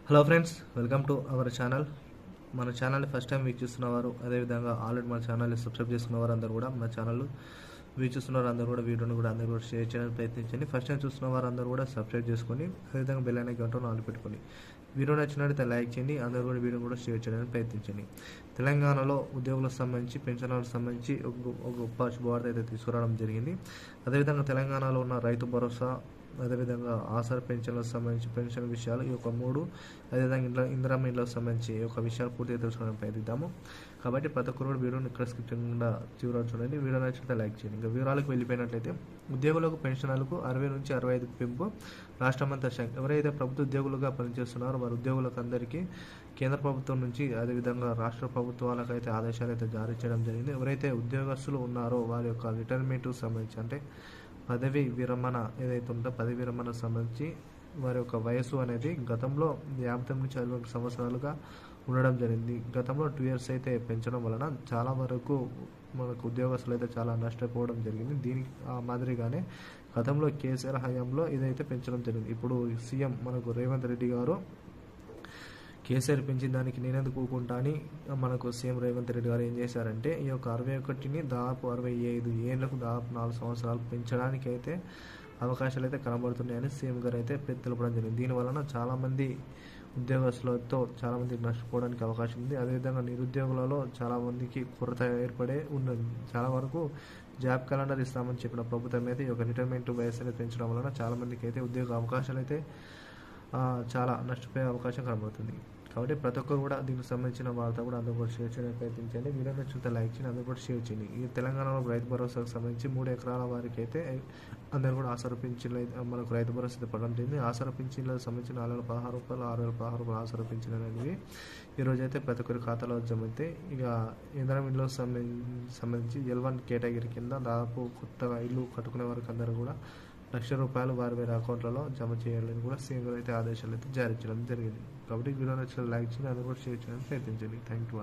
Hello friends, welcome to our channel. మన ఛానల్ని first time వీక్షిస్తున్నవారు, అదేవిధంగా ఆల్రెడీ మన ఛానల్ని సబ్స్క్రైబ్ చేసుకున్నవారు అందరూ కూడా మన ఛానల్ వీక్షిస్తున్నారు. అందరూ కూడా వీడియోని కూడా అందరూ కూడా షేర్ చేయడానికి ప్రయత్నించండి. ఫస్ట్ టైం చూస్తున్న వారు అందరూ కూడా సబ్స్క్రైబ్ చేసుకొని, అదేవిధంగా బెల్ ఐకాన్ గంటను ఆన్ పెట్టుకొని వీడియో నచ్చినట్లయితే లైక్ చేయండి. అందరూ కూడా వీడియోని కూడా షేర్ చేయడానికి ప్రయత్నించండి. తెలంగాణలో ఉద్యోగులకు సంబంధించి, పెన్షనర్లకు సంబంధించి ఒక గొప్ప శుభవార్త అయితే తీసుకురావడం జరిగింది. అదేవిధంగా తెలంగాణలో ఉన్న రైతు భరోసా, అదేవిధంగా ఆసరా పెన్షన్లకు సంబంధించి పెన్షన్ విషయాలు ఈ యొక్క మూడు, అదేవిధంగా ఇందిరమ్మ ఇండ్లకు సంబంధించి ఈ యొక్క విషయాలు పూర్తిగా తెలుసుకోవడానికి ప్రయత్నిద్దాము. కాబట్టి ప్రతి ఒక్కరు కూడా వీడియోని ఇక్కడ స్కిప్ చేయకుండా చివరి చూడండి. వీడియో నచ్చితే లైక్ చేయండి. ఇంకా వివరాలకు వెళ్ళిపోయినట్లయితే, ఉద్యోగులకు పెన్షన్లకు 60 నుంచి 65 పెంపు రాష్ట్రమంతా ఎవరైతే ప్రభుత్వ ఉద్యోగులుగా పనిచేస్తున్నారో వారి ఉద్యోగులకు అందరికీ కేంద్ర ప్రభుత్వం నుంచి, అదేవిధంగా రాష్ట్ర ప్రభుత్వాలకు అయితే ఆదేశాలు అయితే జారీ చేయడం జరిగింది. ఎవరైతే ఉద్యోగస్తులు ఉన్నారో వారి యొక్క రిటైర్మెంట్కు సంబంధించి, అంటే పదవి విరమణ ఏదైతే ఉందో పదవి విరమణ సంబంధించి వారి యొక్క వయసు అనేది గతంలో 50 నుంచి 60 సంవత్సరాలుగా ఉండడం జరిగింది. గతంలో 2 years అయితే పెంచడం వలన చాలా వరకు మనకు ఉద్యోగస్తులు అయితే చాలా నష్టపోవడం జరిగింది. దీనికి మాదిరిగానే గతంలో కేసీఆర్ హయాంలో ఇదైతే పెంచడం జరిగింది. ఇప్పుడు సీఎం మనకు రేవంత్ రెడ్డి గారు కేసీఆర్ పెంచిన దానికి నేనెందుకు ఊరుకుంటా అని మనకు సీఎం రేవంత్ రెడ్డి గారు ఏం చేశారంటే, ఈ యొక్క 61ని దాదాపు 65 ఏళ్లకు దాదాపు 4 సంవత్సరాలు పెంచడానికి అయితే అవకాశాలు అయితే కనబడుతున్నాయని సీఎం గారు అయితే తెలపడం జరిగింది. దీనివలన చాలామంది ఉద్యోగస్తులతో చాలామంది నష్టపోవడానికి అవకాశం ఉంది. అదేవిధంగా నిరుద్యోగులలో చాలామందికి కొరత ఏర్పడే ఉన్నది. చాలా వరకు జాబ్ క్యాలెండర్ ఇస్తామని చెప్పిన ప్రభుత్వం అయితే ఈ యొక్క రిటైర్మెంట్ వయసు అనేది పెంచడం వలన చాలామందికి అయితే ఉద్యోగ అవకాశాలు అయితే చాలా నష్టపోయే అవకాశం కనబడుతుంది. కాబట్టి ప్రతి ఒక్కరు కూడా దీనికి సంబంధించిన వార్త కూడా అందరూ కూడా షేర్ చేయడానికి ప్రయత్నించండి. వీడియో నచ్చితే లైక్ చేయండి, అందరూ కూడా షేర్ చేయండి. ఈ తెలంగాణలో రైతు భరోసాకు సంబంధించి 3 ఎకరాల వారికి అయితే అందరూ కూడా ఆసరా పింఛన్లు మనకు రైతు భరోసా పడడం జరిగింది. ఆసరా పింఛన్లకు సంబంధించి 4,16 రూపాయలు, 6,16 ఆసరా పింఛన్ అనేవి ఈరోజు అయితే ప్రతి ఒక్కరి ఖాతాలో జమ అయితే, ఇక ఇందిరమ్మ ఇండ్లకు సంబంధించి L1 కేటగిరీ కింద దాదాపు కొత్తగా ఇల్లు కట్టుకునే వారికి అందరూ కూడా ₹1,00,000 వారి అకౌంట్లలో జమ చేయాలని కూడా సీఎం గారు అయితే ఆదేశాలు అయితే జారీ చేయడం జరిగింది. కాబట్టి వీడియో నచ్చిన లైక్ చేయండి, అందరూ కూడా షేర్ చేయడానికి ప్రయత్నించండి. Thank you.